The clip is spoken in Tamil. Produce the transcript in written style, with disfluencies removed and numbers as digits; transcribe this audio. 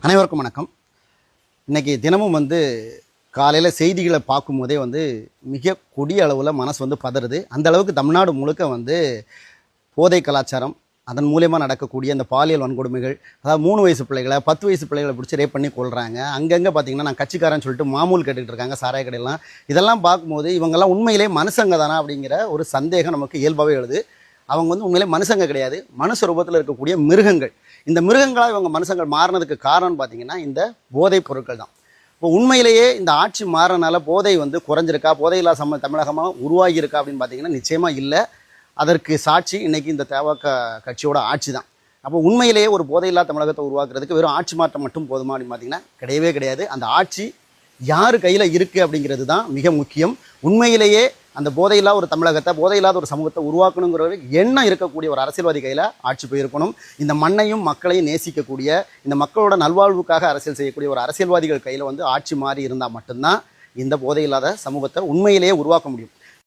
அனைவருக்கும் வணக்கம். இன்றைக்கி தினமும் காலையில் செய்திகளை பார்க்கும்போதே மிக கொடிய அளவில் மனசு பதறுது. அந்த அளவுக்கு தமிழ்நாடு முழுக்க போதை கலாச்சாரம், அதன் மூலயமா நடக்கக்கூடிய அந்த பாலியல் வன்கொடுமைகள், அதாவது 3 வயசு பிள்ளைகளை 10 வயசு பிள்ளைகளை பிடிச்சி ரேப் பண்ணி கொள்கிறாங்க. அங்கங்கே பார்த்திங்கன்னா நான் கட்சிக்காரன்னு சொல்லிட்டு மாமூல் கேட்டுக்கிட்டு இருக்காங்க சாராய கடையெல்லாம். இதெல்லாம் பார்க்கும்போது இவங்கெல்லாம் உண்மையிலே மனுஷங்க தானா அப்படிங்கிற ஒரு சந்தேகம் நமக்கு இயல்பாகவே எழுது. அவங்க உண்மையிலே மனுஷங்க கிடையாது, மனுஷ ரூபத்தில் இருக்கக்கூடிய மிருகங்கள். இந்த மிருகங்களாக இவங்க மனுஷங்கள் மாறினதுக்கு காரணம் பார்த்திங்கன்னா இந்த போதைப் பொருட்கள் தான். இப்போ உண்மையிலேயே இந்த ஆட்சி மாறினால போதை குறைஞ்சிருக்கா, போதையில்லா தமிழகமாக உருவாகியிருக்கா அப்படின்னு பார்த்திங்கன்னா நிச்சயமாக இல்லை. அதற்கு சாட்சி இன்றைக்கி இந்த தவக கட்சியோட ஆட்சி தான். அப்போ உண்மையிலேயே ஒரு போதையில்லா தமிழகத்தை உருவாக்குறதுக்கு வெறும் ஆட்சி மாற்றம் மட்டும் போதுமா அப்படின்னு பார்த்திங்கன்னா கிடையவே கிடையாது. அந்த ஆட்சி யார் கையில் இருக்குது அப்படிங்கிறது தான் மிக முக்கியம். உண்மையிலேயே அந்த போதையில்லா ஒரு தமிழகத்தை, போதையில்லாத ஒரு சமூகத்தை உருவாக்கணுங்கிற ஒரு எண்ணம் இருக்கக்கூடிய ஒரு அரசியல்வாதி கையில் ஆட்சி போயிருக்கணும். இந்த மண்ணையும் மக்களையும் நேசிக்கக்கூடிய, இந்த மக்களோட நல்வாழ்வுக்காக அரசியல் செய்யக்கூடிய ஒரு அரசியல்வாதிகள் கையில் ஆட்சி மாறி இருந்தால் மட்டும்தான் இந்த போதையில்லாத சமூகத்தை உண்மையிலேயே உருவாக்க முடியும்.